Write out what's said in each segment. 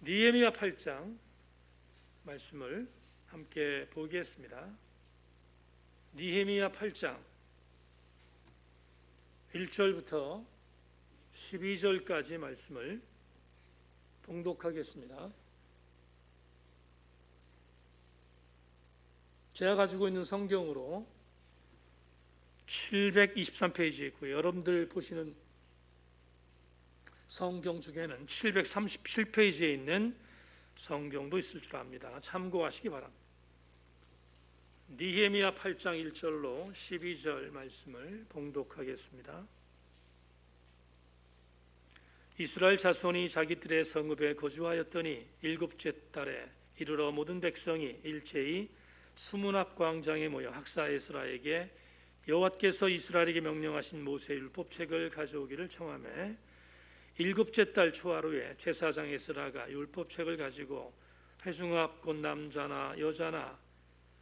느헤미야 8장 말씀을 함께 보겠습니다. 느헤미야 8장 1절부터 12절까지 말씀을 봉독하겠습니다. 제가 가지고 있는 성경으로 723페이지에 있고요. 여러분들 보시는 성경 중에는 737페이지에 있는 성경도 있을 줄 압니다. 참고하시기 바랍니다. 느헤미야 8장 1절로 12절 말씀을 봉독하겠습니다. 이스라엘 자손이 자기들의 성읍에 거주하였더니 일곱째 달에 이르러 모든 백성이 일제히 수문 앞 광장에 모여 학사 에스라에게 여호와께서 이스라엘에게 명령하신 모세 율법책을 가져오기를 청하매 일곱째 달 초하루에 제사장 에스라가 율법책을 가지고 회중 앞 곧 남자나 여자나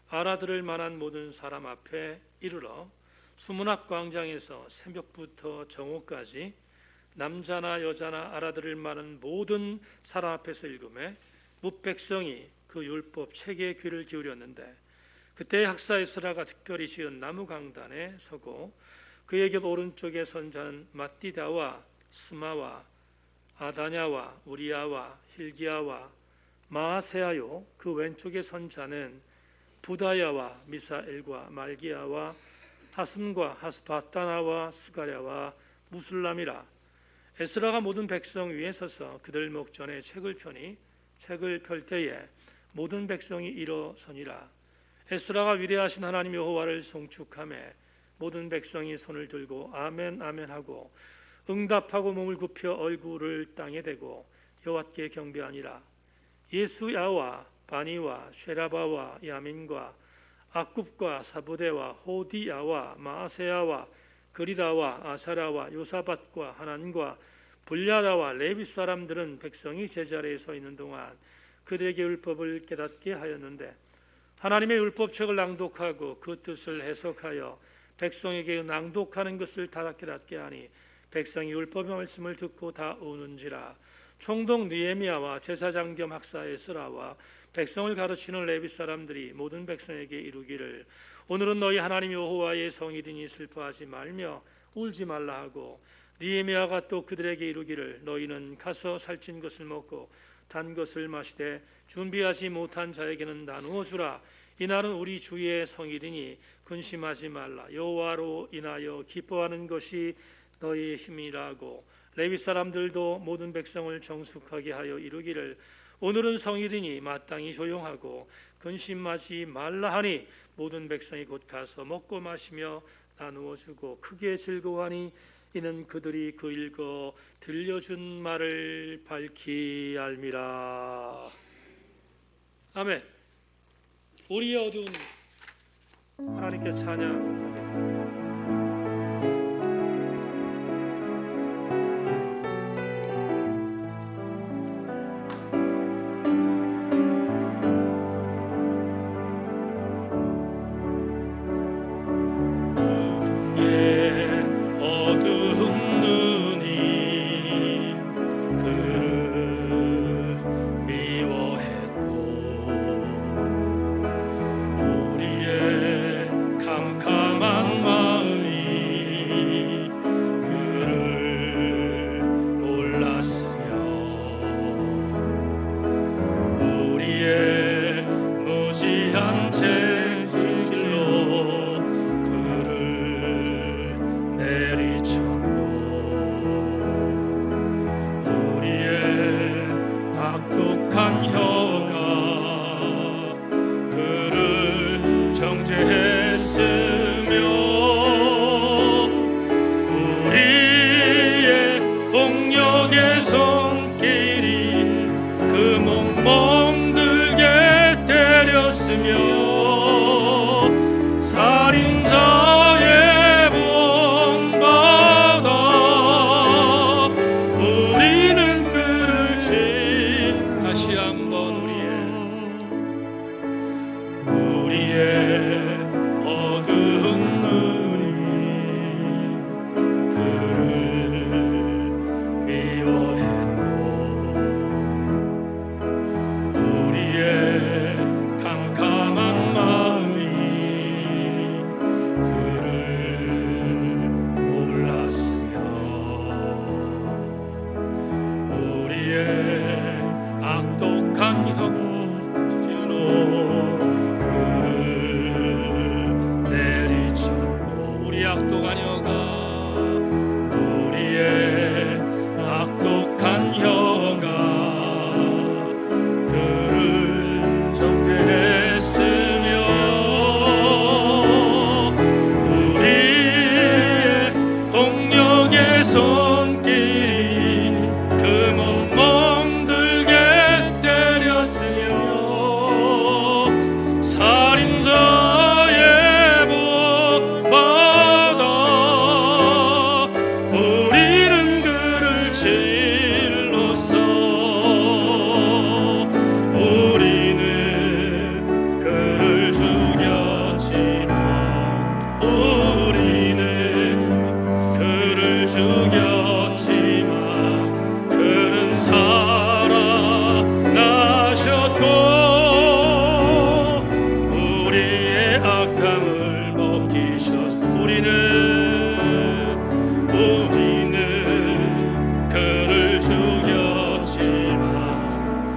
알아들을 만한 모든 사람 앞에 이르러 수문 앞 광장에서 새벽부터 정오까지 남자나 여자나 알아들을 만한 모든 사람 앞에서 읽음에 뭇백성이 그 율법 책에 귀를 기울였는데 그때 학사 에스라가 특별히 지은 나무 강단에 서고 그의 곁 오른쪽에 선 자는 맏디다와 스마와 아다냐와 우리야와 힐기야와 마아세야요 그 왼쪽에 선 자는 부다야와 미사엘과 말기야와 하슴과 하스바타나와 스가랴와 무술람이라. 에스라가 모든 백성 위에 서서 그들 목전에 책을 펴니 책을 펼 때에 모든 백성이 일어서니라. 에스라가 위대하신 하나님 여호와를 송축하매 모든 백성이 손을 들고 아멘 아멘 하고 응답하고 몸을 굽혀 얼굴을 땅에 대고 여호와께 경배하니라. 예수야와 바니와 쉐라바와 야민과 악굽과 사부대와 호디야와 마아세야와 그리라와 아사라와 요사밧과 하난과 불야라와 레위 사람들은 백성이 제자리에 서 있는 동안 그들에게 율법을 깨닫게 하였는데 하나님의 율법책을 낭독하고 그 뜻을 해석하여 백성에게 낭독하는 것을 다 깨닫게 하니 백성이 율법의 말씀을 듣고 다 우는지라. 총독 느헤미야와 제사장 겸 학사 에스라와 백성을 가르치는 레위 사람들이 모든 백성에게 이루기를 오늘은 너희 하나님 여호와의 성일이니 슬퍼하지 말며 울지 말라 하고 느헤미야가 또 그들에게 이루기를 너희는 가서 살찐 것을 먹고 단 것을 마시되 준비하지 못한 자에게는 나누어 주라. 이날은 우리 주의 성일이니 근심하지 말라. 여호와로 인하여 기뻐하는 것이 너희의 힘이라고. 레위 사람들도 모든 백성을 정숙하게 하여 이루기를 오늘은 성일이니 마땅히 조용하고 근심하지 말라 하니 모든 백성이 곧 가서 먹고 마시며 나누어 주고 크게 즐거워하니 이는 그들이 그 읽어 들려준 말을 밝히 알미라. 아멘. 우리의 어두운 하나님께 찬양하겠습니다. 살인자의 본받아 우리는 그를 다시 한번 우리의 어두운 눈이 그를 미워했고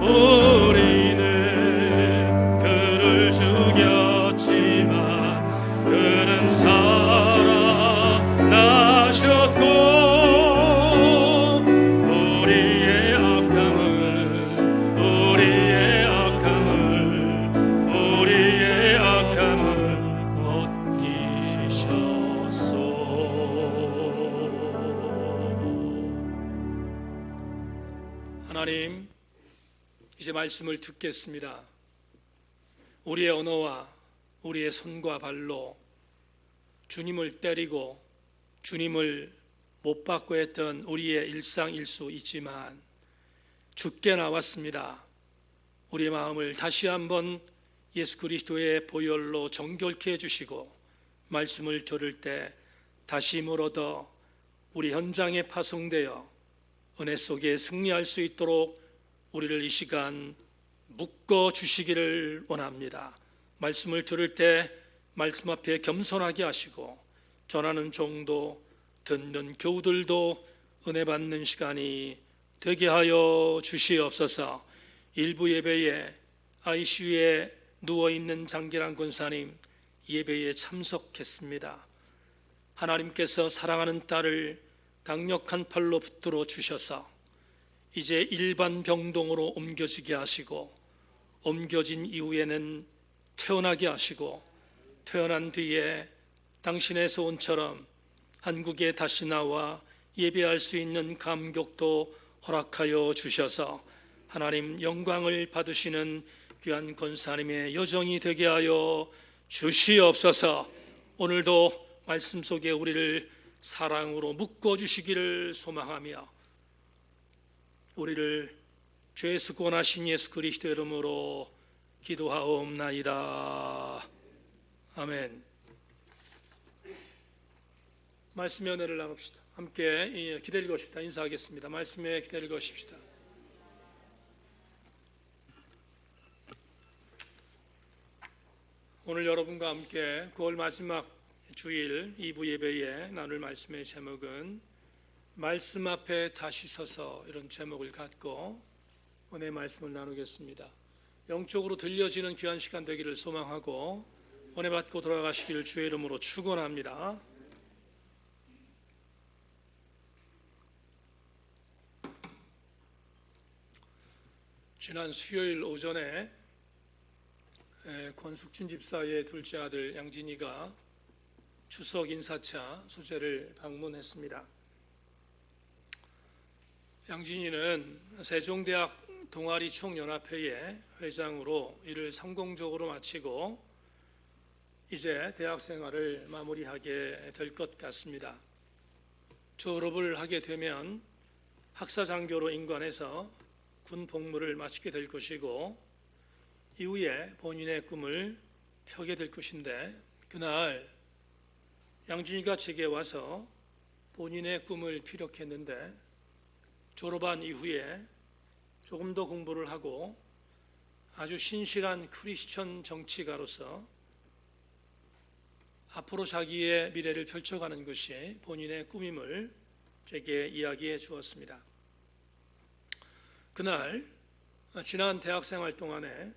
우리는 그를 죽였지만 그는 살아나셨고 우리의 악함을 벗기셨소. 하나님, 이제 말씀을 듣겠습니다. 우리의 언어와 우리의 손과 발로 주님을 때리고 주님을 못 받고 했던 우리의 일상일 수 있지만 주께 나왔습니다. 우리의 마음을 다시 한번 예수 그리스도의 보혈로 정결케 해주시고 말씀을 들을 때 다시 힘을 얻어 우리 현장에 파송되어 은혜 속에 승리할 수 있도록 우리를 이 시간 묶어 주시기를 원합니다. 말씀을 들을 때 말씀 앞에 겸손하게 하시고 전하는 종도 듣는 교우들도 은혜 받는 시간이 되게 하여 주시옵소서. 일부 예배에 ICU에 누워있는 장기란 권사님 예배에 참석했습니다. 하나님께서 사랑하는 딸을 강력한 팔로 붙들어 주셔서 이제 일반 병동으로 옮겨지게 하시고 옮겨진 이후에는 퇴원하게 하시고 퇴원한 뒤에 당신의 소원처럼 한국에 다시 나와 예배할 수 있는 감격도 허락하여 주셔서 하나님 영광을 받으시는 귀한 권사님의 여정이 되게 하여 주시옵소서. 오늘도 말씀 속에 우리를 사랑으로 묶어주시기를 소망하며 우리를 죄에서 구원하신 예수 그리스도 이름으로 기도하옵나이다. 아멘. 말씀의 은혜를 나눕시다. 함께 기다릴 것입니다. 인사하겠습니다. 말씀에 기다릴 것입니다. 오늘 여러분과 함께 9월 마지막 주일 2부 예배에 나눌 말씀의 제목은 말씀 앞에 다시 서서, 이런 제목을 갖고 은혜의 말씀을 나누겠습니다. 영적으로 들려지는 귀한 시간 되기를 소망하고 은혜 받고 돌아가시기를 주의 이름으로 축원합니다. 지난 수요일 오전에 권숙진 집사의 둘째 아들 양진이가 추석 인사차 소재를 방문했습니다. 양진이는 세종대학 동아리 총연합회의 회장으로 일을 성공적으로 마치고 이제 대학 생활을 마무리하게 될 것 같습니다. 졸업을 하게 되면 학사장교로 임관해서 군 복무를 마치게 될 것이고 이후에 본인의 꿈을 펴게 될 것인데, 그날 양진이가 제게 와서 본인의 꿈을 피력했는데 졸업한 이후에 조금 더 공부를 하고 아주 신실한 크리스천 정치가로서 앞으로 자기의 미래를 펼쳐가는 것이 본인의 꿈임을 제게 이야기해 주었습니다. 그날 지난 대학생활 동안에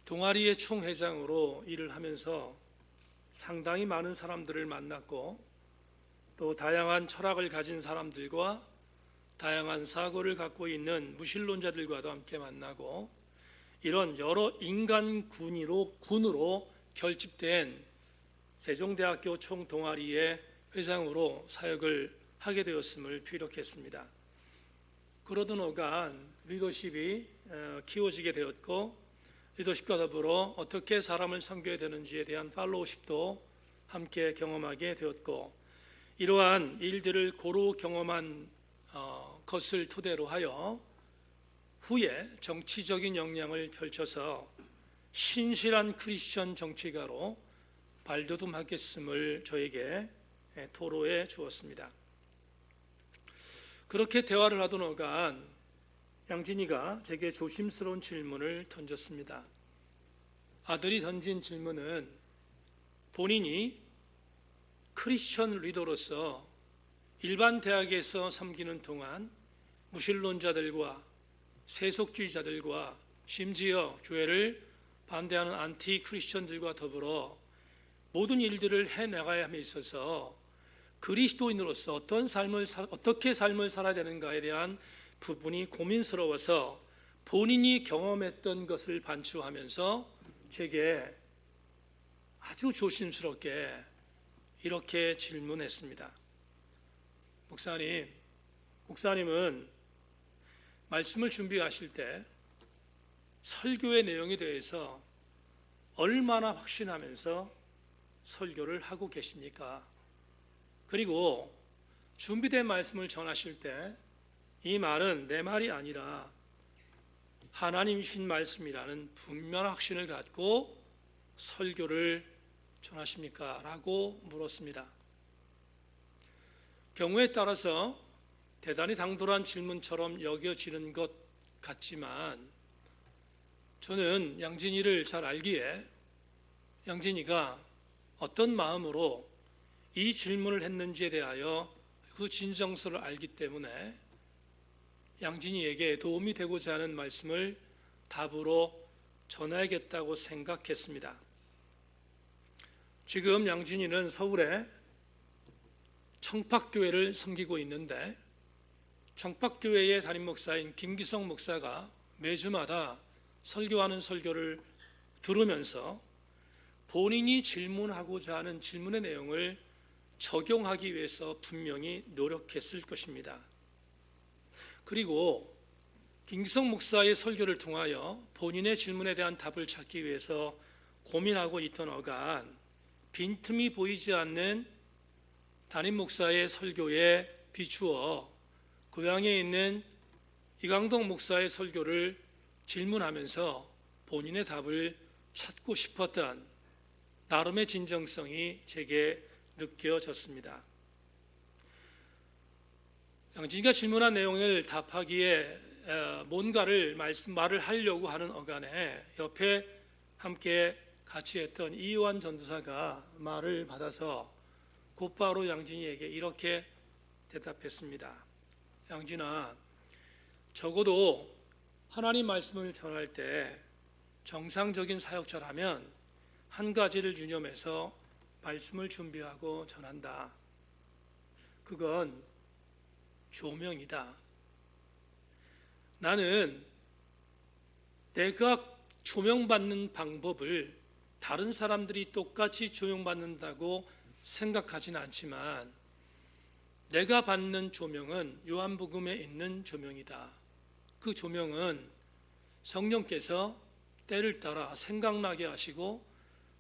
동아리의 총회장으로 일을 하면서 상당히 많은 사람들을 만났고 또 다양한 철학을 가진 사람들과 다양한 사고를 갖고 있는 무신론자들과도 함께 만나고, 이런 여러 인간 군으로 결집된 세종대학교 총동아리의 회장으로 사역을 하게 되었음을 피력했습니다. 그러던 오간 리더십이 키워지게 되었고, 리더십과 더불어 어떻게 사람을 섬겨야 되는지에 대한 팔로우십도 함께 경험하게 되었고, 이러한 일들을 고루 경험한 것을 토대로 하여 후에 정치적인 역량을 펼쳐서 신실한 크리스천 정치가로 발돋움하겠음을 저에게 토로해 주었습니다. 그렇게 대화를 하던 오간 양진이가 제게 조심스러운 질문을 던졌습니다. 아들이 던진 질문은 본인이 크리스천 리더로서 일반 대학에서 섬기는 동안 무신론자들과 세속주의자들과 심지어 교회를 반대하는 안티 크리스천들과 더불어 모든 일들을 해나가야 함에 있어서 그리스도인으로서 어떻게 삶을 살아야 되는가에 대한 부분이 고민스러워서 본인이 경험했던 것을 반추하면서 제게 아주 조심스럽게 이렇게 질문했습니다. 목사님은 말씀을 준비하실 때 설교의 내용에 대해서 얼마나 확신하면서 설교를 하고 계십니까? 그리고 준비된 말씀을 전하실 때 이 말은 내 말이 아니라 하나님 주신 말씀이라는 분명한 확신을 갖고 설교를 전하십니까? 라고 물었습니다. 경우에 따라서 대단히 당돌한 질문처럼 여겨지는 것 같지만 저는 양진이를 잘 알기에 양진이가 어떤 마음으로 이 질문을 했는지에 대하여 그 진정서를 알기 때문에 양진이에게 도움이 되고자 하는 말씀을 답으로 전해야겠다고 생각했습니다. 지금 양진이는 서울에 청팍교회를 섬기고 있는데 청팍교회의 담임 목사인 김기성 목사가 매주마다 설교하는 설교를 들으면서 본인이 질문하고자 하는 질문의 내용을 적용하기 위해서 분명히 노력했을 것입니다. 그리고 김기성 목사의 설교를 통하여 본인의 질문에 대한 답을 찾기 위해서 고민하고 있던 어간 빈틈이 보이지 않는 담임 목사의 설교에 비추어 고향에 있는 이강동 목사의 설교를 질문하면서 본인의 답을 찾고 싶었던 나름의 진정성이 제게 느껴졌습니다. 양진이가 질문한 내용을 답하기에 뭔가를 말을 하려고 하는 어간에 옆에 함께 같이 했던 이요한 전도사가 말을 받아서 곧바로 양진이에게 이렇게 대답했습니다. 양진아, 적어도 하나님 말씀을 전할 때 정상적인 사역자라면 한 가지를 유념해서 말씀을 준비하고 전한다. 그건 조명이다. 나는 내가 조명받는 방법을 다른 사람들이 똑같이 조명받는다고 생각하지는 않지만 내가 받는 조명은 요한복음에 있는 조명이다. 그 조명은 성령께서 때를 따라 생각나게 하시고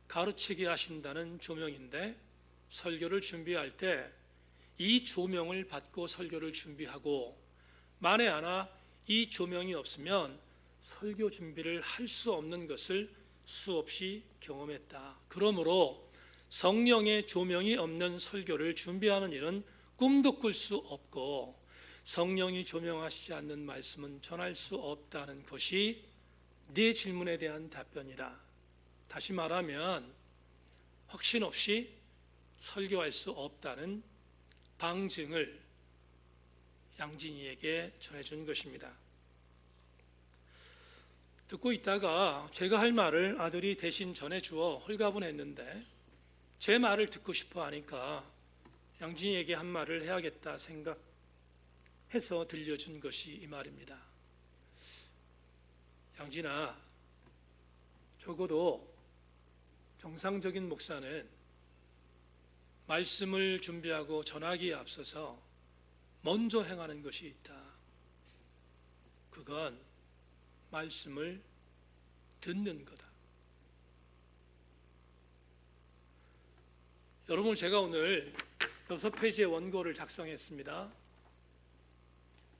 가르치게 하신다는 조명인데 설교를 준비할 때 이 조명을 받고 설교를 준비하고 만에 하나 이 조명이 없으면 설교 준비를 할 수 없는 것을 수없이 경험했다. 그러므로 성령의 조명이 없는 설교를 준비하는 일은 꿈도 꿀 수 없고 성령이 조명하시지 않는 말씀은 전할 수 없다는 것이 네 질문에 대한 답변이다. 다시 말하면 확신 없이 설교할 수 없다는 방증을 양진이에게 전해준 것입니다. 듣고 있다가 제가 할 말을 아들이 대신 전해주어 홀가분했는데 제 말을 듣고 싶어 하니까 양진이에게 한 말을 해야겠다 생각해서 들려준 것이 이 말입니다. 양진아, 적어도 정상적인 목사는 말씀을 준비하고 전하기에 앞서서 먼저 행하는 것이 있다. 그건 말씀을 듣는 거다. 여러분, 제가 오늘 6페이지의 원고를 작성했습니다.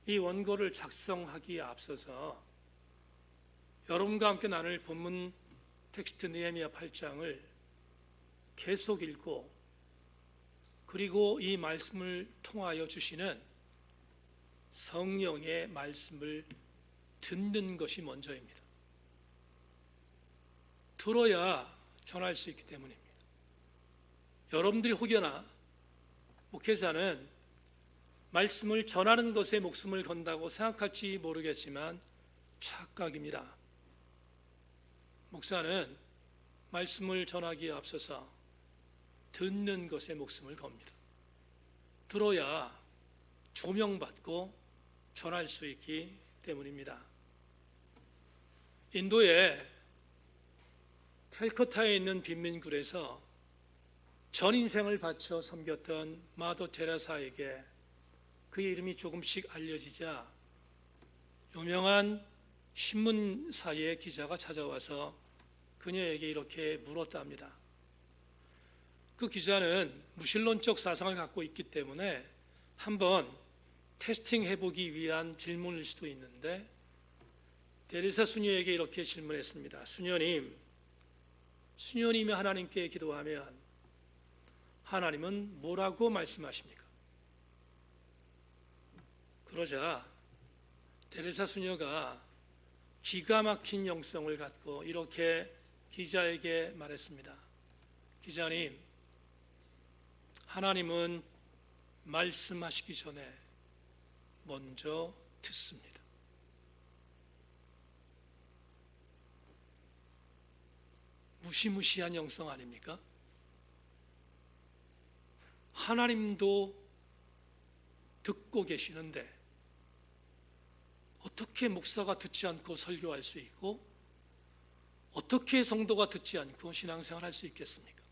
이 원고를 작성하기에 앞서서 여러분과 함께 나눌 본문 텍스트 느헤미야 8장을 계속 읽고 그리고 이 말씀을 통하여 주시는 성령의 말씀을 듣는 것이 먼저입니다. 들어야 전할 수 있기 때문입니다. 여러분들이 혹여나 목회자는 말씀을 전하는 것에 목숨을 건다고 생각할지 모르겠지만 착각입니다. 목사는 말씀을 전하기에 앞서서 듣는 것에 목숨을 겁니다. 들어야 조명받고 전할 수 있기 때문입니다. 인도의 캘커타에 있는 빈민굴에서 전 인생을 바쳐 섬겼던 마더 테레사에게 그의 이름이 조금씩 알려지자 유명한 신문사의 기자가 찾아와서 그녀에게 이렇게 물었답니다. 그 기자는 무신론적 사상을 갖고 있기 때문에 한번 테스팅해보기 위한 질문일 수도 있는데 테레사 수녀에게 이렇게 질문했습니다. 수녀님이 하나님께 기도하면 하나님은 뭐라고 말씀하십니까? 그러자 테레사 수녀가 기가 막힌 영성을 갖고 이렇게 기자에게 말했습니다. 기자님, 하나님은 말씀하시기 전에 먼저 듣습니다. 무시무시한 영성 아닙니까? 하나님도 듣고 계시는데 어떻게 목사가 듣지 않고 설교할 수 있고 어떻게 성도가 듣지 않고 신앙생활할 수 있겠습니까?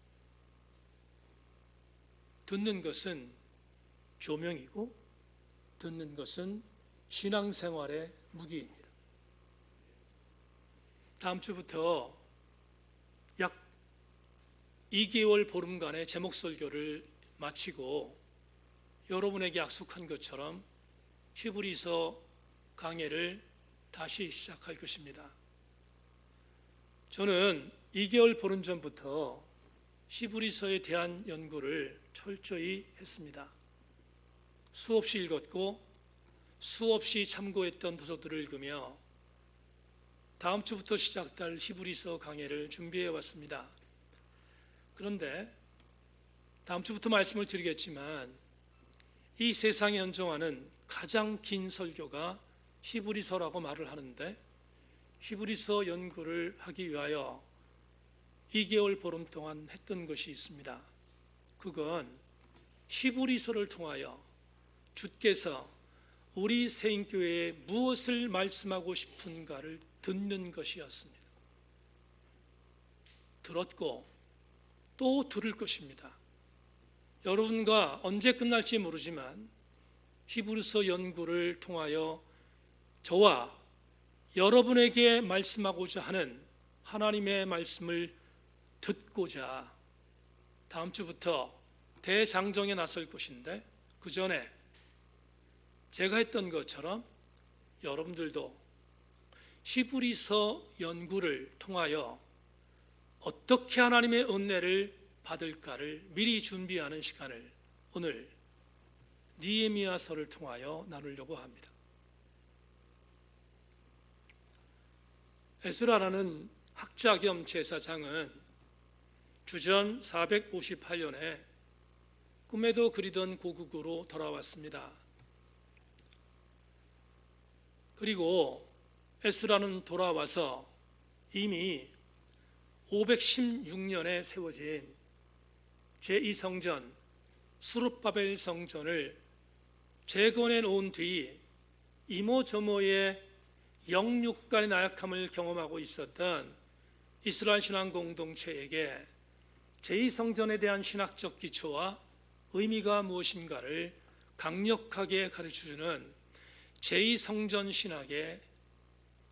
듣는 것은 조명이고 듣는 것은 신앙생활의 무기입니다. 다음 주부터 약 2개월 보름간의 제목 설교를 마치고 여러분에게 약속한 것처럼 히브리서 강해를 다시 시작할 것입니다. 저는 2개월 보름 전부터 히브리서에 대한 연구를 철저히 했습니다. 수없이 읽었고 수없이 참고했던 도서들을 읽으며 다음 주부터 시작될 히브리서 강해를 준비해 왔습니다. 그런데 다음 주부터 말씀을 드리겠지만 이 세상에 연정하는 가장 긴 설교가 히브리서라고 말을 하는데 히브리서 연구를 하기 위하여 2개월 보름 동안 했던 것이 있습니다. 그건 히브리서를 통하여 주께서 우리 세인교회에 무엇을 말씀하고 싶은가를 듣는 것이었습니다. 들었고 또 들을 것입니다. 여러분과 언제 끝날지 모르지만 히브리서 연구를 통하여 저와 여러분에게 말씀하고자 하는 하나님의 말씀을 듣고자 다음 주부터 대장정에 나설 것인데 그 전에 제가 했던 것처럼 여러분들도 히브리서 연구를 통하여 어떻게 하나님의 은혜를 받을까를 미리 준비하는 시간을 오늘 느헤미야서를 통하여 나누려고 합니다. 에스라라는 학자 겸 제사장은 주전 458년에 꿈에도 그리던 고국으로 돌아왔습니다. 그리고 에스라는 돌아와서 이미 516년에 세워진 제2성전 수룹바벨 성전을 재건해 놓은 뒤 이모저모의 영육간의 나약함을 경험하고 있었던 이스라엘 신앙 공동체에게 제2성전에 대한 신학적 기초와 의미가 무엇인가를 강력하게 가르쳐주는 제2성전 신학의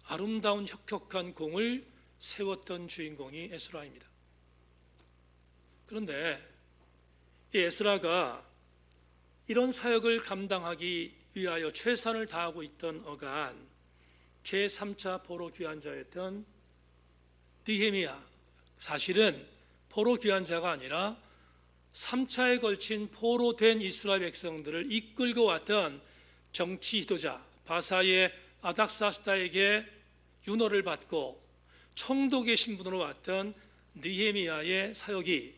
아름다운 혁혁한 공을 세웠던 주인공이 에스라입니다. 그런데 이 에스라가 이런 사역을 감당하기 위하여 최선을 다하고 있던 어간 제3차 포로 귀환자였던 느헤미야, 사실은 포로 귀환자가 아니라 3차에 걸친 포로된 이스라엘 백성들을 이끌고 왔던 정치 지도자 바사의 아닥사스다에게 윤호를 받고 총독의 신분으로 왔던 느헤미야의 사역이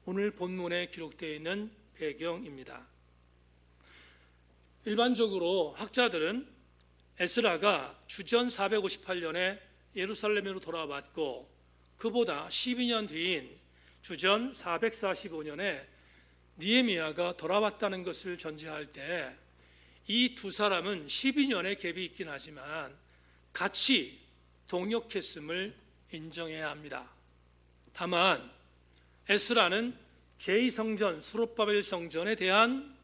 오늘 본문에 기록되어 있는 배경입니다. 일반적으로 학자들은 에스라가 주전 458년에 예루살렘으로 돌아왔고 그보다 12년 뒤인 주전 445년에 느헤미야가 돌아왔다는 것을 전제할 때 이 두 사람은 12년의 갭이 있긴 하지만 같이 동역했음을 인정해야 합니다. 다만 에스라는 제2성전 수룹바벨 성전에 대한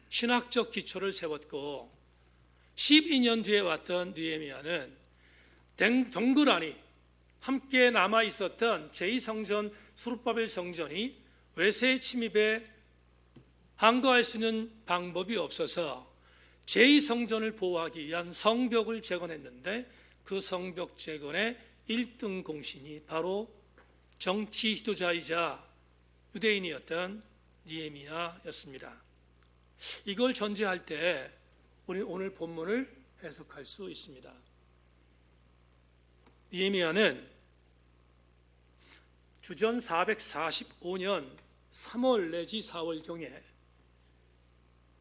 신학적 기초를 세웠고 12년 뒤에 왔던 느헤미야는 덩그러니 함께 남아 있었던 제2성전 수룹바벨 성전이 외세 침입에 항거할 수 있는 방법이 없어서 제2성전을 보호하기 위한 성벽을 재건했는데 그 성벽 재건의 1등 공신이 바로 정치 지도자이자 유대인이었던 느헤미야였습니다. 이걸 전제할 때 우리 오늘 본문을 해석할 수 있습니다. 느헤미야는 주전 445년 3월 내지 4월경에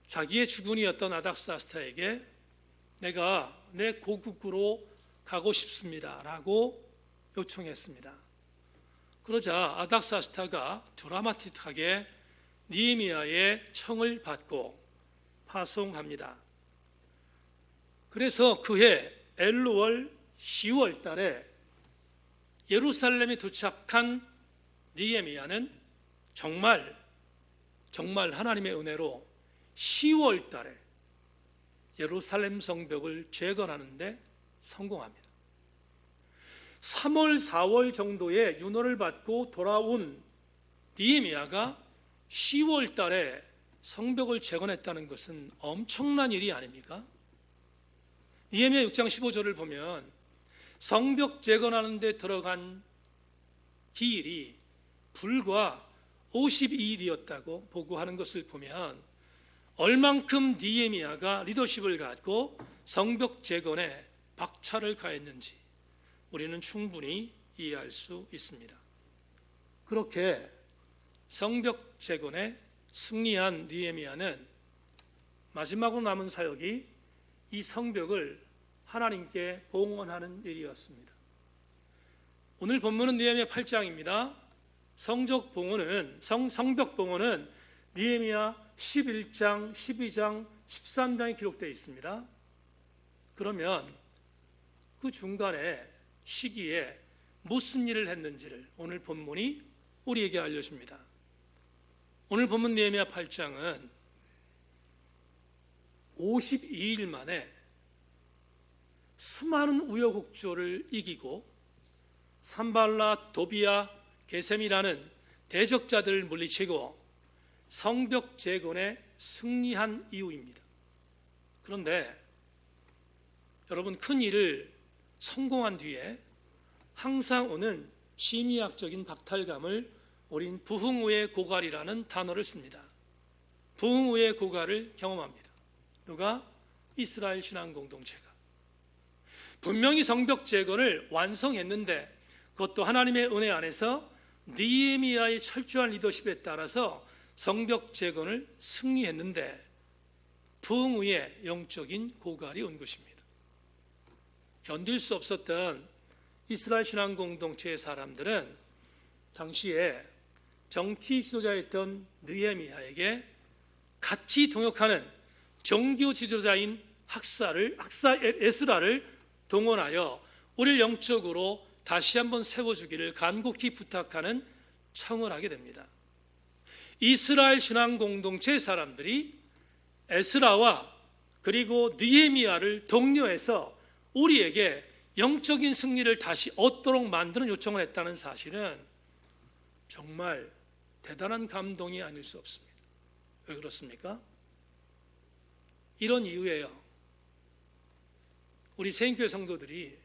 자기의 주군이었던 아닥사스타에게 내가 내 고국으로 가고 싶습니다 라고 요청했습니다. 그러자 아닥사스타가 드라마틱하게 느헤미야의 청을 받고 파송합니다. 그래서 그해 엘루월 10월 달에 예루살렘에 도착한 느헤미야는 정말 하나님의 은혜로 10월 달에 예루살렘 성벽을 재건하는데 성공합니다. 3월, 4월 정도의 윤허를 받고 돌아온 느헤미야가 10월 달에 성벽을 재건했다는 것은 엄청난 일이 아닙니까? 느헤미야 6장 15절을 보면 성벽 재건하는 데 들어간 기일이 불과 52일이었다고 보고하는 것을 보면 얼만큼 느헤미야가 리더십을 갖고 성벽 재건에 박차를 가했는지 우리는 충분히 이해할 수 있습니다. 그렇게 성벽 재건에 승리한 느헤미야는 마지막으로 남은 사역이 이 성벽을 하나님께 봉헌하는 일이었습니다. 오늘 본문은 느헤미야 8장입니다. 성벽 봉헌은 느헤미야 11장, 12장, 13장에 기록되어 있습니다. 그러면 그 중간에 시기에 무슨 일을 했는지를 오늘 본문이 우리에게 알려줍니다. 오늘 본문 느헤미야 8장은 52일 만에 수많은 우여곡절을 이기고 산발라, 도비야, 게셈이라는 대적자들을 물리치고 성벽 재건에 승리한 이유입니다. 그런데 여러분, 큰 일을 성공한 뒤에 항상 오는 심리학적인 박탈감을 우린 부흥 후의 고갈이라는 단어를 씁니다. 부흥 후의 고갈을 경험합니다. 누가? 이스라엘 신앙 공동체가. 분명히 성벽 재건을 완성했는데 그것도 하나님의 은혜 안에서 느헤미야의 철저한 리더십에 따라서 성벽 재건을 승리했는데 부흥 후에 영적인 고갈이 온 것입니다. 견딜 수 없었던 이스라엘 신앙 공동체의 사람들은 당시에 정치 지도자였던 느헤미야에게 같이 동역하는 종교 지도자인 에스라를 동원하여 우리를 영적으로 다시 한번 세워주기를 간곡히 부탁하는 청을 하게 됩니다. 이스라엘 신앙 공동체 사람들이 에스라와 그리고 느헤미야를 독려해서 우리에게 영적인 승리를 다시 얻도록 만드는 요청을 했다는 사실은 정말 대단한 감동이 아닐 수 없습니다. 왜 그렇습니까? 이런 이유예요. 우리 새인교회 성도들이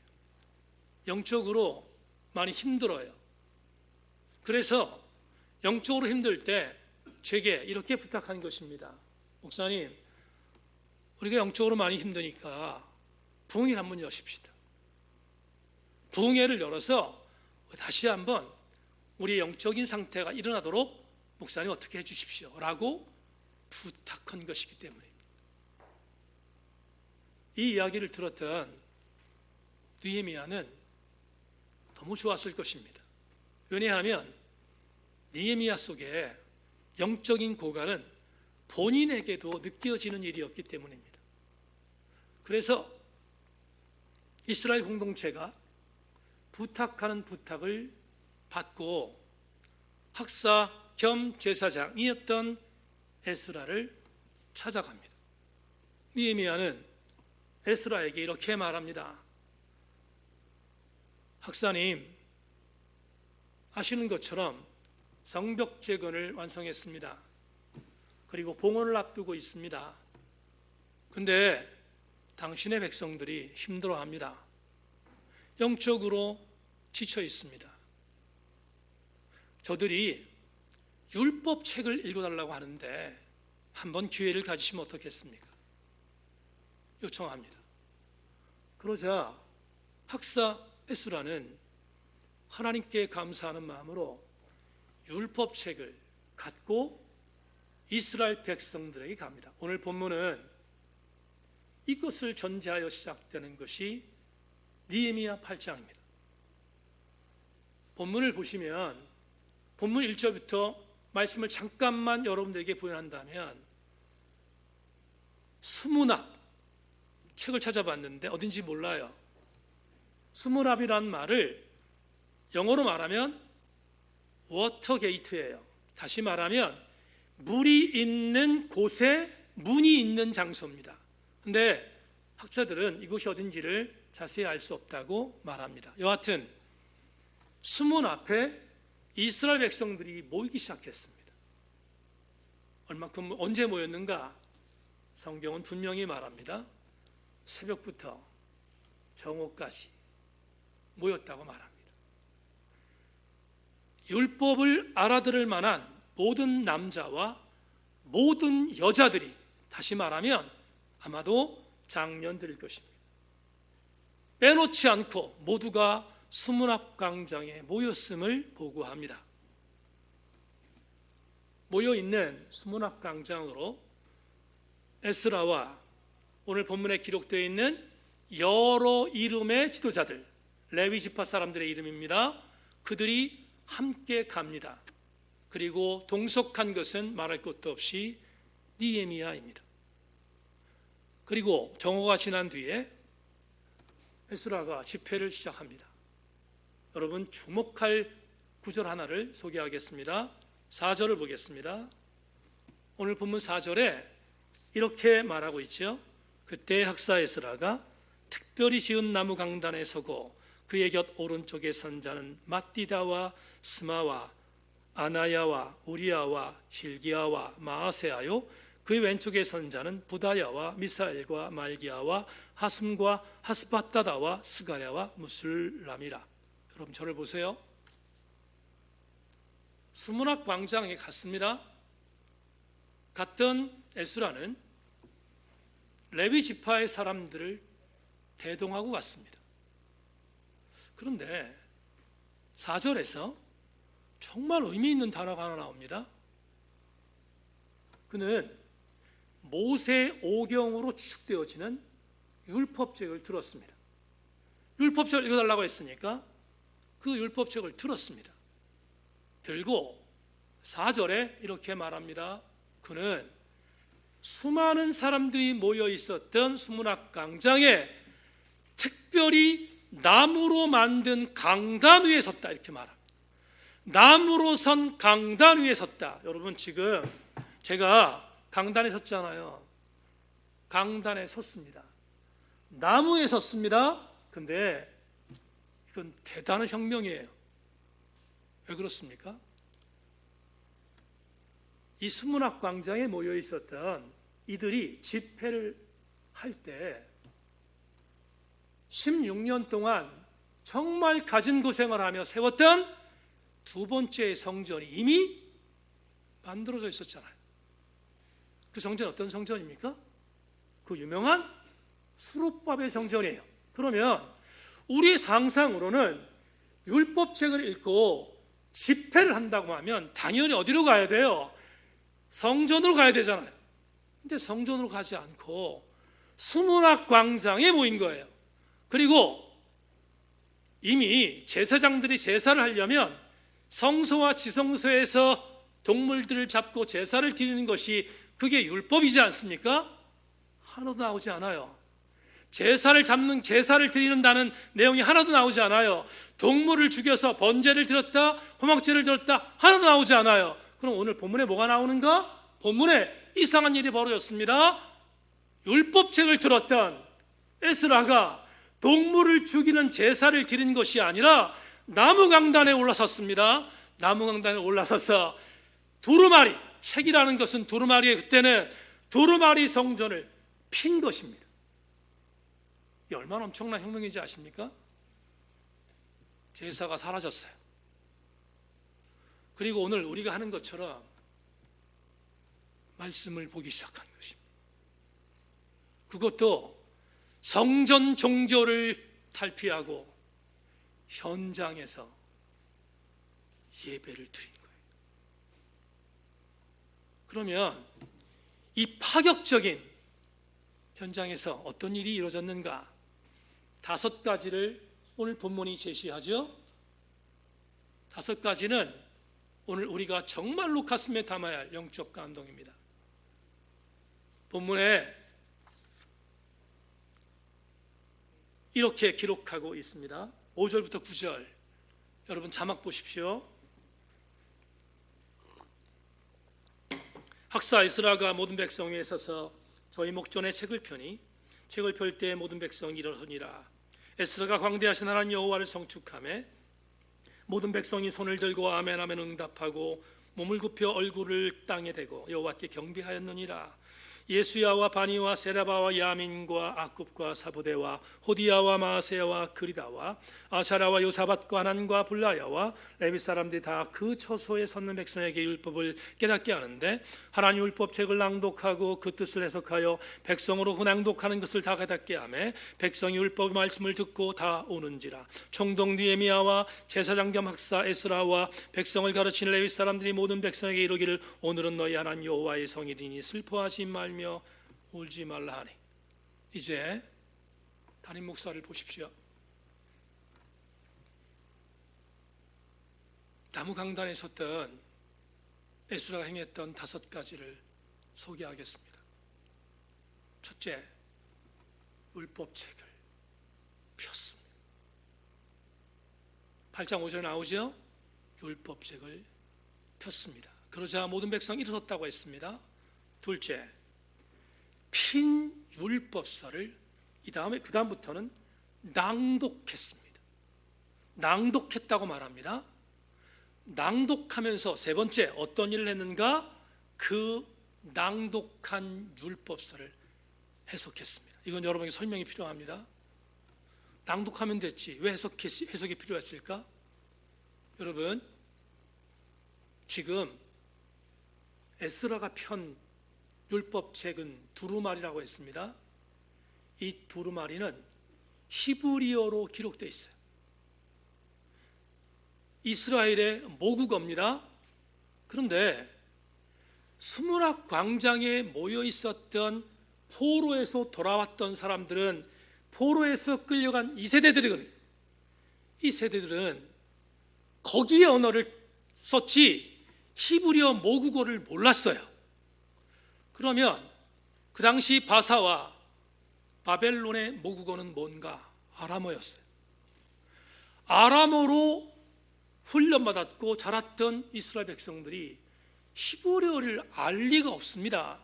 영적으로 많이 힘들어요. 그래서 영적으로 힘들 때 제게 이렇게 부탁한 것입니다. 목사님, 우리가 영적으로 많이 힘드니까 부흥회를 한번 여십시다. 부흥회를 열어서 다시 한번 우리 영적인 상태가 일어나도록 목사님 어떻게 해주십시오 라고 부탁한 것이기 때문입니다. 이 이야기를 들었던 느헤미야는 너무 좋았을 것입니다. 왜냐하면 느헤미야 속에 영적인 고갈은 본인에게도 느껴지는 일이었기 때문입니다. 그래서 이스라엘 공동체가 부탁하는 부탁을 받고 학사 겸 제사장이었던 에스라를 찾아갑니다. 느헤미야는 에스라에게 이렇게 말합니다. 학사님, 아시는 것처럼 성벽 재건을 완성했습니다. 그리고 봉헌을 앞두고 있습니다. 근데 당신의 백성들이 힘들어합니다. 영적으로 지쳐 있습니다. 저들이 율법 책을 읽어달라고 하는데 한번 기회를 가지시면 어떻겠습니까? 요청합니다. 그러자 학사 에스라는 하나님께 감사하는 마음으로 율법 책을 갖고 이스라엘 백성들에게 갑니다. 오늘 본문은 이것을 전제하여 시작되는 것이 느헤미야 8장입니다. 본문을 보시면 본문 1절부터 말씀을 잠깐만 여러분들에게 부연한다면 수문합 책을 찾아봤는데 어딘지 몰라요. 수문합이라는 말을 영어로 말하면 워터게이트예요. 다시 말하면 물이 있는 곳에 문이 있는 장소입니다. 근데 학자들은 이곳이 어딘지를 자세히 알 수 없다고 말합니다. 여하튼 수문 앞에 이스라엘 백성들이 모이기 시작했습니다. 얼마큼 언제 모였는가? 성경은 분명히 말합니다. 새벽부터 정오까지 모였다고 말합니다. 율법을 알아들을 만한 모든 남자와 모든 여자들이, 다시 말하면 아마도 장년들일 것입니다. 빼놓지 않고 모두가 수문합 광장에 모였음을 보고합니다. 모여있는 수문합 광장으로 에스라와 오늘 본문에 기록되어 있는 여러 이름의 지도자들, 레위 지파 사람들의 이름입니다. 그들이 함께 갑니다. 그리고 동석한 것은 말할 것도 없이 느헤미야입니다. 그리고 정오가 지난 뒤에 에스라가 집회를 시작합니다. 여러분 주목할 구절 하나를 소개하겠습니다. 4절을 보겠습니다. 오늘 본문 4절에 이렇게 말하고 있죠. 그때 학사 에스라가 특별히 지은 나무 강단에 서고 그의 곁 오른쪽에 선 자는 맏디다와 스마와 아나야와 우리야와 hil기야와 마아세야요, 그의 왼쪽에 선 자는 부다야와 미사엘과 말기야와 하숨과 하스바다다와 스가랴와 무술람이라. 여러분 저를 보세요. 수문학 광장에 갔습니다. 갔던 에스라는 레위 지파의 사람들을 대동하고 갔습니다. 그런데 4절에서 정말 의미 있는 단어가 하나 나옵니다. 그는 모세 오경으로 추측되어지는 율법책을 들었습니다. 율법책을 읽어달라고 했으니까 그 율법책을 들었습니다. 들고 4절에 이렇게 말합니다. 그는 수많은 사람들이 모여 있었던 수문학 광장에 특별히 나무로 만든 강단 위에 섰다, 이렇게 말합니다. 나무로 선 강단 위에 섰다. 여러분 지금 제가 강단에 섰잖아요. 강단에 섰습니다. 나무에 섰습니다. 근데 이건 대단한 혁명이에요. 왜 그렇습니까? 이 수문학 광장에 모여 있었던 이들이 집회를 할 때 16년 동안 정말 가진 고생을 하며 세웠던 두 번째 성전이 이미 만들어져 있었잖아요. 그 성전 어떤 성전입니까? 그 유명한 수룹바벨 성전이에요. 그러면 우리의 상상으로는 율법책을 읽고 집회를 한다고 하면 당연히 어디로 가야 돼요? 성전으로 가야 되잖아요. 근데 성전으로 가지 않고 수문학 광장에 모인 거예요. 그리고 이미 제사장들이 제사를 하려면 성소와 지성소에서 동물들을 잡고 제사를 드리는 것이 그게 율법이지 않습니까? 하나도 나오지 않아요. 제사를 드리는다는 내용이 하나도 나오지 않아요. 동물을 죽여서 번제를 드렸다, 호막제를 드렸다, 하나도 나오지 않아요. 그럼 오늘 본문에 뭐가 나오는가? 본문에 이상한 일이 벌어졌습니다. 율법책을 들었던 에스라가 동물을 죽이는 제사를 드린 것이 아니라 나무 강단에 올라섰습니다. 나무 강단에 올라서서 두루마리, 책이라는 것은 두루마리에 그때는 두루마리 성전을 핀 것입니다. 이 얼마나 엄청난 혁명인지 아십니까? 제사가 사라졌어요. 그리고 오늘 우리가 하는 것처럼 말씀을 보기 시작한 것입니다. 그것도 성전 종교를 탈피하고 현장에서 예배를 드린 거예요. 그러면 이 파격적인 현장에서 어떤 일이 이루어졌는가? 5가지를 오늘 본문이 제시하죠. 5가지는 오늘 우리가 정말로 가슴에 담아야 할 영적 감동입니다. 본문에 이렇게 기록하고 있습니다. 5절부터 9절 여러분 자막 보십시오. 학사 에스라가 모든 백성 위에 서서 저희 목전에 책을 펴니 책을 펼 때 모든 백성이 일어서니라. 에스라가 광대하신 하나님 여호와를 성축하며 모든 백성이 손을 들고 아멘 아멘 응답하고 몸을 굽혀 얼굴을 땅에 대고 여호와께 경배하였느니라. 예수야와 바니와 세라바와 야민과 아굽과 사부대와 호디야와 마아세야와 그리다와 아샤라와 요사밧과 하난과 블라야와 레위 사람들이 다 그 처소에 섰는 백성에게 율법을 깨닫게 하는데 하나님 율법책을 낭독하고 그 뜻을 해석하여 백성으로 낭독하는 것을 다 깨닫게 하며 백성이 율법 말씀을 듣고 다 오는지라. 총독 느헤미야와 제사장 겸 학사 에스라와 백성을 가르치는 레위 사람들이 모든 백성에게 이르기를 오늘은 너희 하나님 여호와의 성일이니 슬퍼하지 말며 울지 말라 하니. 이제 담임 목사를 보십시오. 나무 강단에 섰던 에스라가 행했던 5가지를 소개하겠습니다. 첫째, 율법책을 폈습니다. 8장 5절에 나오죠. 율법책을 폈습니다. 그러자 모든 백성이 일어섰다고 했습니다. 둘째, 핀 율법서를 그 다음부터는 낭독했습니다. 낭독했다고 말합니다. 낭독하면서 세 번째 어떤 일을 했는가? 그 낭독한 율법서를 해석했습니다. 이건 여러분에게 설명이 필요합니다. 낭독하면 됐지 왜 해석이 필요했을까? 여러분, 지금 에스라가 편 율법책은 두루마리라고 했습니다. 이 두루마리는 히브리어로 기록되어 있어요. 이스라엘의 모국어입니다. 그런데 수문학 광장에 모여 있었던 포로에서 돌아왔던 사람들은 포로에서 끌려간 2세대들이거든요. 이 세대들은 거기에 언어를 썼지 히브리어 모국어를 몰랐어요. 그러면 그 당시 바사와 바벨론의 모국어는 뭔가? 아람어였어요. 아람어로 훈련받았고 자랐던 이스라엘 백성들이 히브리어를 알 리가 없습니다.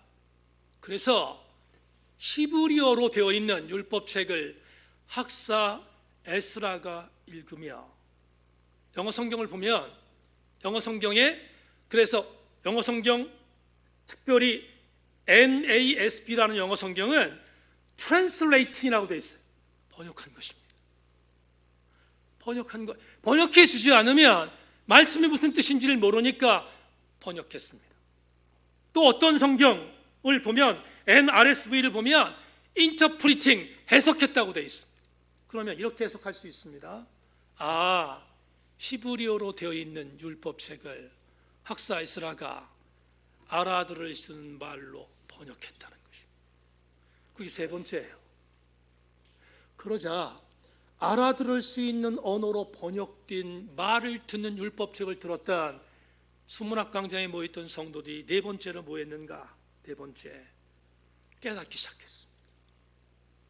그래서 히브리어로 되어 있는 율법책을 학사 에스라가 읽으며 영어 성경을 보면 영어 성경에 그래서 영어 성경 특별히 NASB라는 영어 성경은 translate이라고 되어 있어요. 번역한 것입니다. 번역해 주지 않으면 말씀이 무슨 뜻인지를 모르니까 번역했습니다. 또 어떤 성경을 보면 NRSV를 보면 interpreting 해석했다고 되어 있습니다. 그러면 이렇게 해석할 수 있습니다. 히브리어로 되어 있는 율법책을 학사 에스라가 알아들을 수 있는 말로 번역했다는 것입니다. 그게 세 번째예요. 그러자 알아들을 수 있는 언어로 번역된 말을 듣는 율법책을 들었던 수문학 광장에 모였던 성도들이 네 번째로 뭐였는가? 네 번째, 깨닫기 시작했습니다.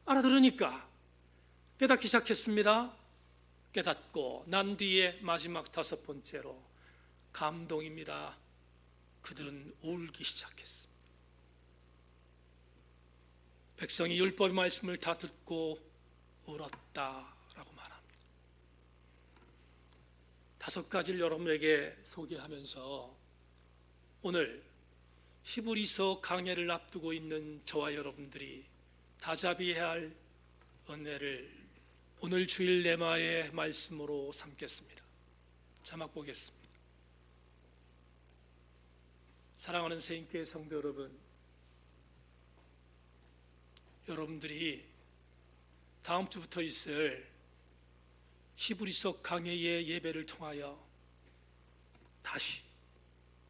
알아들으니까 깨닫기 시작했습니다. 깨닫고 난 뒤에 마지막 다섯 번째로 감동입니다. 그들은 울기 시작했습니다. 백성이 율법의 말씀을 다 듣고 울었다라고 말합니다. 다섯 가지를 여러분에게 소개하면서 오늘 히브리서 강해를 앞두고 있는 저와 여러분들이 다잡이해야 할 은혜를 오늘 주일 레마의 말씀으로 삼겠습니다. 자막 보겠습니다. 사랑하는 새인교회 성도 여러분, 여러분들이 다음 주부터 있을 히브리서 강해의 예배를 통하여 다시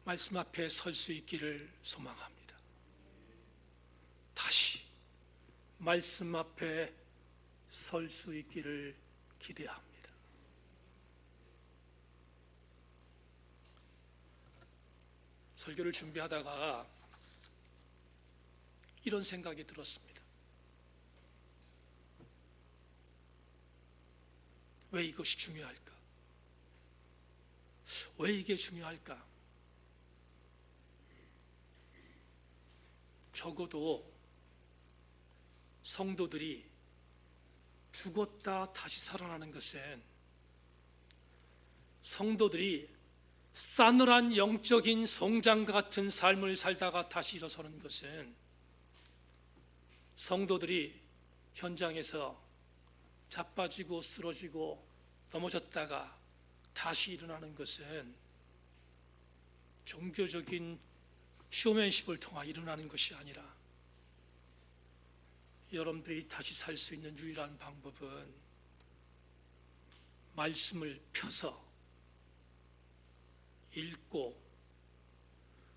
말씀 앞에 설 수 있기를 소망합니다. 다시 말씀 앞에 설 수 있기를 기대합니다. 설교를 준비하다가 이런 생각이 들었습니다. 왜 이것이 중요할까? 왜 이게 중요할까? 적어도 성도들이 죽었다 다시 살아나는 것은 성도들이 싸늘한 영적인 성장과 같은 삶을 살다가 다시 일어서는 것은 성도들이 현장에서 자빠지고 쓰러지고 넘어졌다가 다시 일어나는 것은 종교적인 쇼맨십을 통해 일어나는 것이 아니라 여러분들이 다시 살 수 있는 유일한 방법은 말씀을 펴서 읽고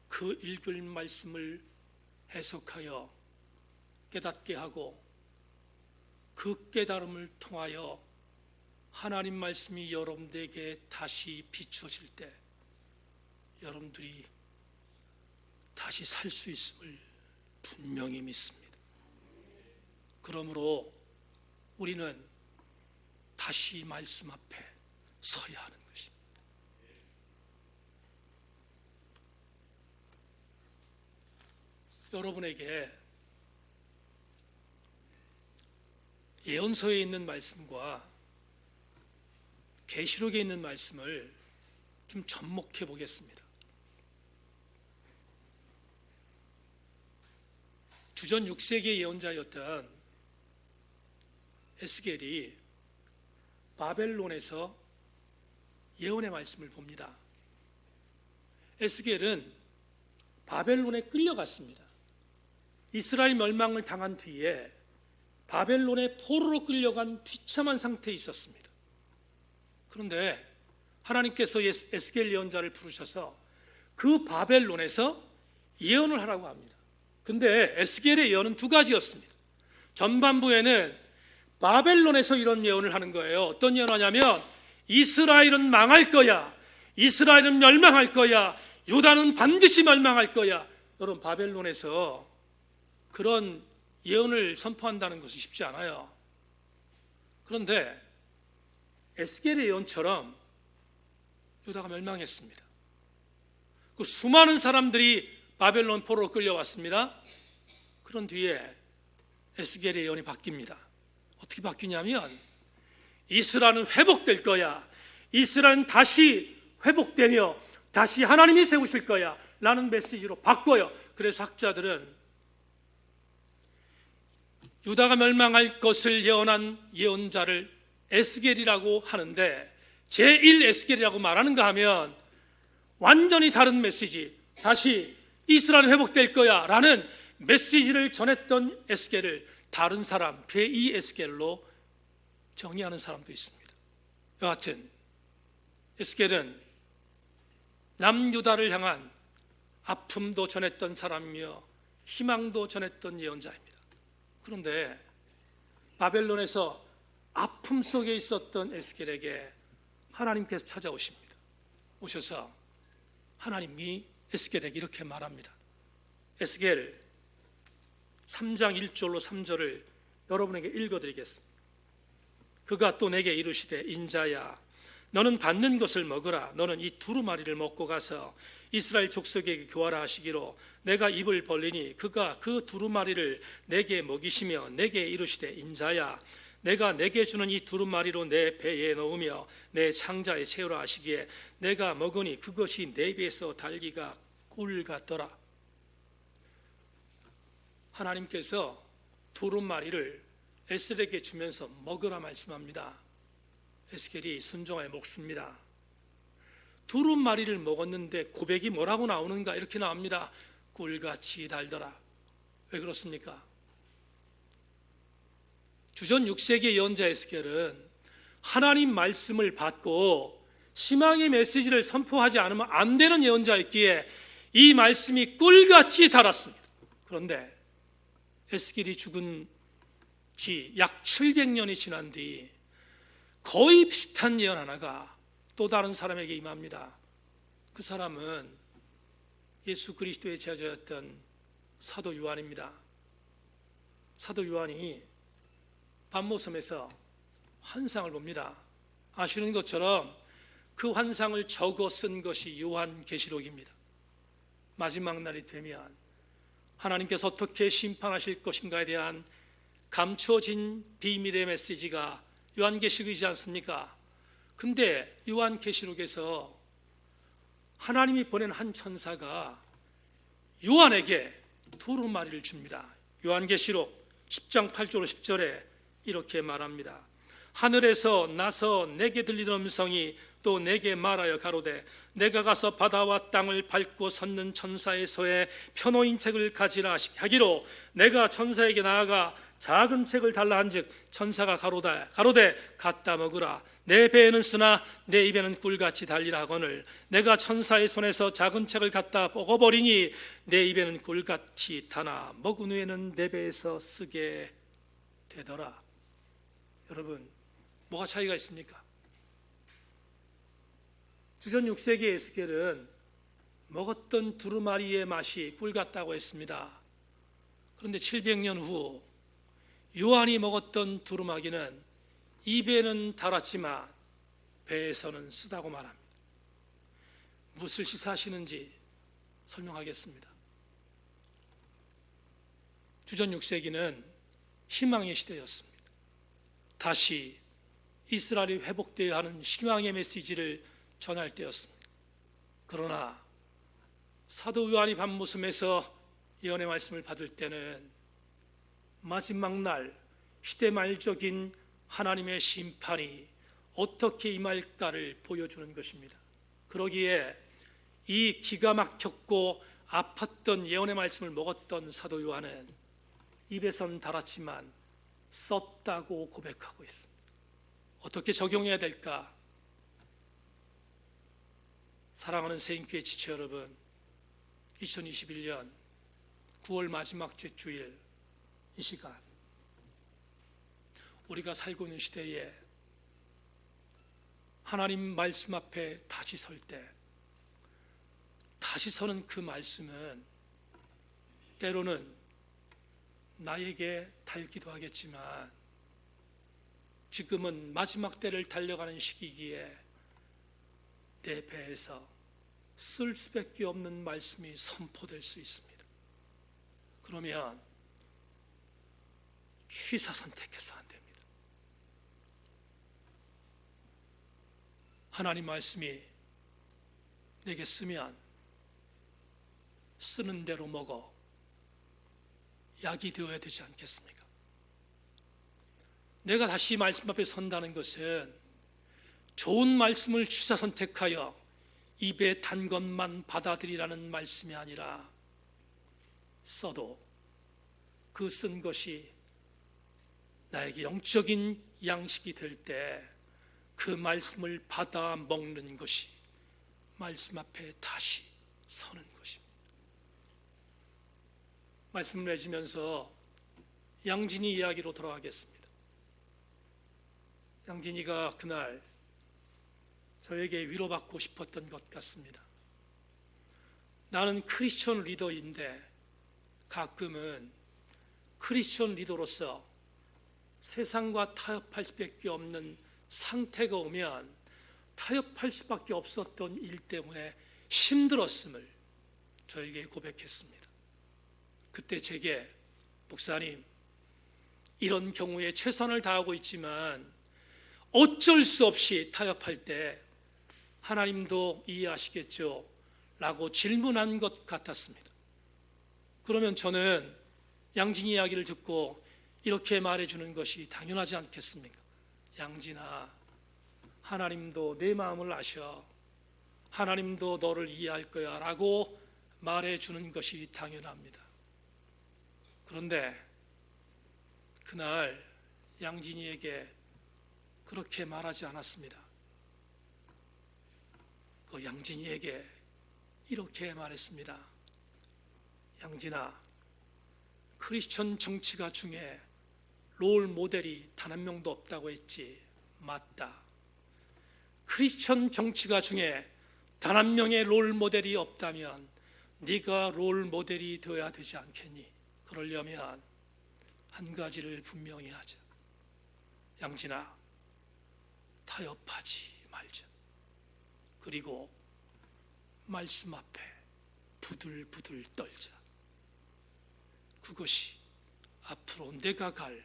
그 읽을 말씀을 해석하여 깨닫게 하고 그 깨달음을 통하여 하나님 말씀이 여러분들에게 다시 비추어질 때 여러분들이 다시 살 수 있음을 분명히 믿습니다. 그러므로 우리는 다시 말씀 앞에 서야 하는 것입니다. 여러분에게 예언서에 있는 말씀과 계시록에 있는 말씀을 좀 접목해 보겠습니다. 주전 6세기의 예언자였던 에스겔이 바벨론에서 예언의 말씀을 봅니다. 에스겔은 바벨론에 끌려갔습니다. 이스라엘 멸망을 당한 뒤에 바벨론의 포로로 끌려간 비참한 상태에 있었습니다. 그런데 하나님께서 에스겔 예언자를 부르셔서 그 바벨론에서 예언을 하라고 합니다. 근데 에스겔의 예언은 두 가지였습니다. 전반부에는 바벨론에서 이런 예언을 하는 거예요. 어떤 예언하냐면 이스라엘은 망할 거야. 이스라엘은 멸망할 거야. 유다는 반드시 멸망할 거야. 여러분, 바벨론에서 그런 예언을 선포한다는 것이 쉽지 않아요. 그런데 에스겔의 예언처럼 유다가 멸망했습니다. 그 수많은 사람들이 바벨론 포로로 끌려왔습니다. 그런 뒤에 에스겔의 예언이 바뀝니다. 어떻게 바뀌냐면 이스라엘은 회복될 거야. 이스라엘은 다시 회복되며 다시 하나님이 세우실 거야 라는 메시지로 바꿔요. 그래서 학자들은 유다가 멸망할 것을 예언한 예언자를 에스겔이라고 하는데 제1 에스겔이라고 말하는가 하면 완전히 다른 메시지, 다시 이스라엘은 회복될 거야 라는 메시지를 전했던 에스겔을 다른 사람, 제2 에스겔로 정의하는 사람도 있습니다. 여하튼 에스겔은 남유다를 향한 아픔도 전했던 사람이며 희망도 전했던 예언자입니다. 그런데 바벨론에서 아픔 속에 있었던 에스겔에게 하나님께서 찾아오십니다. 오셔서 하나님이 에스겔에게 이렇게 말합니다. 에스겔 3장 1절로 3절을 여러분에게 읽어드리겠습니다. 그가 또 내게 이르시되 인자야 너는 받는 것을 먹으라. 너는 이 두루마리를 먹고 가서 이스라엘 족속에게 교하라 하시기로 내가 입을 벌리니 그가 그 두루마리를 내게 먹이시며 내게 이르시되 인자야 내가 내게 주는 이 두루마리로 내 배에 넣으며 내 창자에 채우라 하시기에 내가 먹으니 그것이 내 배에서 달기가 꿀 같더라. 하나님께서 두루마리를 에스겔에게 주면서 먹으라 말씀합니다. 에스겔이 순종하여 먹습니다. 두루마리를 먹었는데 고백이 뭐라고 나오는가? 이렇게 나옵니다. 꿀같이 달더라. 왜 그렇습니까? 주전 6세기 예언자 에스겔은 하나님 말씀을 받고 희망의 메시지를 선포하지 않으면 안 되는 예언자였기에 이 말씀이 꿀같이 달았습니다. 그런데 에스겔이 죽은 지 약 700년이 지난 뒤 거의 비슷한 예언 하나가 또 다른 사람에게 임합니다. 그 사람은 예수 그리스도의 제자였던 사도 요한입니다. 사도 요한이 밤모섬에서 환상을 봅니다. 아시는 것처럼 그 환상을 적어 쓴 것이 요한계시록입니다. 마지막 날이 되면 하나님께서 어떻게 심판하실 것인가에 대한 감추어진 비밀의 메시지가 요한계시록이지 않습니까? 근데 요한계시록에서 하나님이 보낸 한 천사가 요한에게 두루마리를 줍니다. 요한계시록 10장 8절 10절에 이렇게 말합니다. 하늘에서 나서 내게 들리는 음성이 또 내게 말하여 가로되 내가 가서 바다와 땅을 밟고 섰는 천사의 손에 편호인 책을 가지라 하기로 내가 천사에게 나아가 작은 책을 달라 한즉 천사가 가로되 갖다 먹으라. 내 배에는 쓰나 내 입에는 꿀같이 달리라 하거늘 내가 천사의 손에서 작은 책을 갖다 먹어버리니 내 입에는 꿀같이 타나 먹은 후에는 내 배에서 쓰게 되더라. 여러분, 뭐가 차이가 있습니까? 주전 6세기 에스겔은 먹었던 두루마리의 맛이 꿀 같다고 했습니다. 그런데 700년 후 요한이 먹었던 두루마기는 입에는 달았지만 배에서는 쓰다고 말합니다. 무엇을 시사하시는지 설명하겠습니다. 주전 6세기는 희망의 시대였습니다. 다시 이스라엘이 회복되어야 하는 희망의 메시지를 전할 때였습니다. 그러나 사도 요한이 밤모섬에서 예언의 말씀을 받을 때는 마지막 날 시대말적인 하나님의 심판이 어떻게 임할까를 보여주는 것입니다. 그러기에 이 기가 막혔고 아팠던 예언의 말씀을 먹었던 사도 요한은 입에선 달았지만 썼다고 고백하고 있습니다. 어떻게 적용해야 될까? 사랑하는 세인교회 지체 여러분, 2021년 9월 마지막 주일 이 시간 우리가 살고 있는 시대에 하나님 말씀 앞에 다시 설 때 다시 서는 그 말씀은 때로는 나에게 달기도 하겠지만 지금은 마지막 때를 달려가는 시기기에 내 배에서 쓸 수밖에 없는 말씀이 선포될 수 있습니다. 그러면 취사 선택해서 안 됩니다. 하나님 말씀이 내게 쓰면 쓰는 대로 먹어 약이 되어야 되지 않겠습니까? 내가 다시 말씀 앞에 선다는 것은 좋은 말씀을 취사 선택하여 입에 단 것만 받아들이라는 말씀이 아니라 써도 그 쓴 것이 나에게 영적인 양식이 될 때 그 말씀을 받아 먹는 것이 말씀 앞에 다시 서는 것입니다. 말씀을 맺으면서 양진이 이야기로 돌아가겠습니다. 양진이가 그날 저에게 위로받고 싶었던 것 같습니다. 나는 크리스천 리더인데 가끔은 크리스천 리더로서 세상과 타협할 수밖에 없는 상태가 오면 타협할 수밖에 없었던 일 때문에 힘들었음을 저에게 고백했습니다. 그때 제게 목사님, 이런 경우에 최선을 다하고 있지만 어쩔 수 없이 타협할 때 하나님도 이해하시겠죠? 라고 질문한 것 같았습니다. 그러면 저는 양진이 이야기를 듣고 이렇게 말해주는 것이 당연하지 않겠습니까? 양진아, 하나님도 내 마음을 아셔. 하나님도 너를 이해할 거야 라고 말해주는 것이 당연합니다. 그런데 그날 양진이에게 그렇게 말하지 않았습니다. 그 양진이에게 이렇게 말했습니다. 양진아, 크리스천 정치가 중에 롤 모델이 단 한 명도 없다고 했지? 맞다. 크리스천 정치가 중에 단 한 명의 롤 모델이 없다면 네가 롤 모델이 되어야 되지 않겠니? 그러려면 한 가지를 분명히 하자. 양진아, 타협하지 말자. 그리고 말씀 앞에 부들부들 떨자. 그것이 앞으로 내가 갈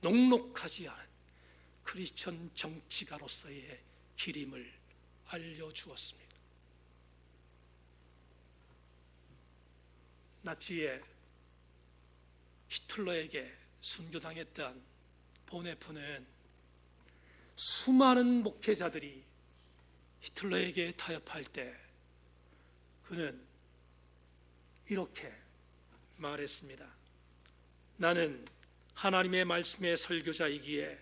녹록하지 않은 크리스천 정치가로서의 길임을 알려주었습니다. 나치에 히틀러에게 순교당했던 보네포는 수많은 목회자들이 히틀러에게 타협할 때 그는 이렇게 말했습니다. 나는 하나님의 말씀의 설교자이기에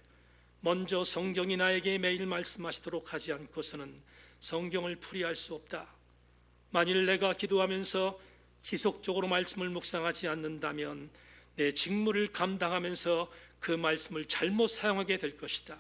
먼저 성경이 나에게 매일 말씀하시도록 하지 않고서는 성경을 풀이할 수 없다. 만일 내가 기도하면서 지속적으로 말씀을 묵상하지 않는다면 내 직무를 감당하면서 그 말씀을 잘못 사용하게 될 것이다.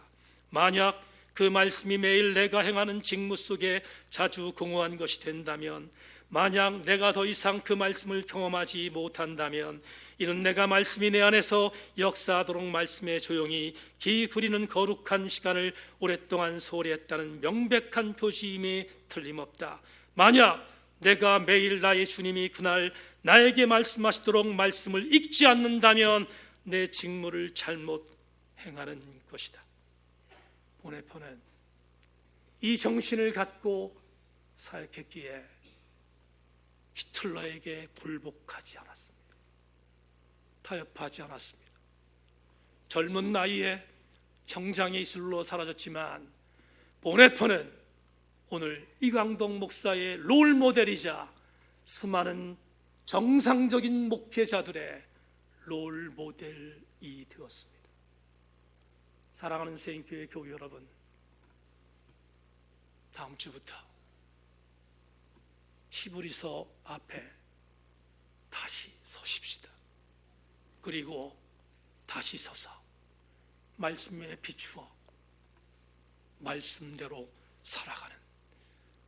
만약 그 말씀이 매일 내가 행하는 직무 속에 자주 공허한 것이 된다면, 만약 내가 더 이상 그 말씀을 경험하지 못한다면 이는 내가 말씀이 내 안에서 역사하도록 말씀에 조용히 기울이는 거룩한 시간을 오랫동안 소홀했다는 명백한 표시임에 틀림없다. 만약 내가 매일 나의 주님이 그날 나에게 말씀하시도록 말씀을 읽지 않는다면 내 직무를 잘못 행하는 것이다. 보네포는 이 정신을 갖고 사역했기에 히틀러에게 굴복하지 않았습니다. 타협하지 않았습니다. 젊은 나이에 형장의 이슬로 사라졌지만 보네포는 오늘 이광동 목사의 롤 모델이자 수많은 정상적인 목회자들의 롤 모델이 되었습니다. 사랑하는 새인교회 교우 여러분, 다음 주부터 히브리서 앞에 다시 서십시다. 그리고 다시 서서 말씀에 비추어 말씀대로 살아가는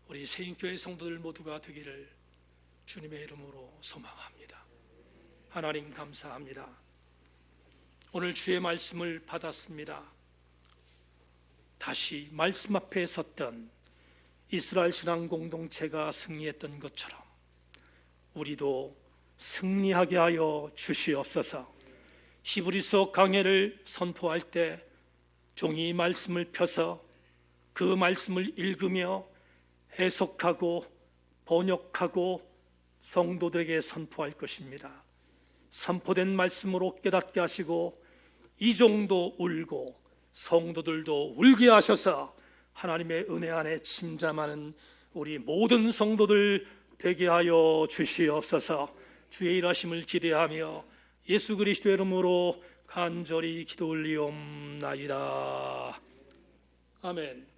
우리 새인교회 성도들 모두가 되기를 주님의 이름으로 소망합니다. 하나님 감사합니다. 오늘 주의 말씀을 받았습니다. 다시 말씀 앞에 섰던 이스라엘 신앙 공동체가 승리했던 것처럼 우리도 승리하게 하여 주시옵소서. 히브리서 강해를 선포할 때 종이 말씀을 펴서 그 말씀을 읽으며 해석하고 번역하고 성도들에게 선포할 것입니다. 선포된 말씀으로 깨닫게 하시고 이종도 울고 성도들도 울게 하셔서 하나님의 은혜 안에 침잠하는 우리 모든 성도들 되게 하여 주시옵소서. 주의 일하심을 기대하며 예수 그리스도의 이름으로 간절히 기도 올리옵나이다. 아멘.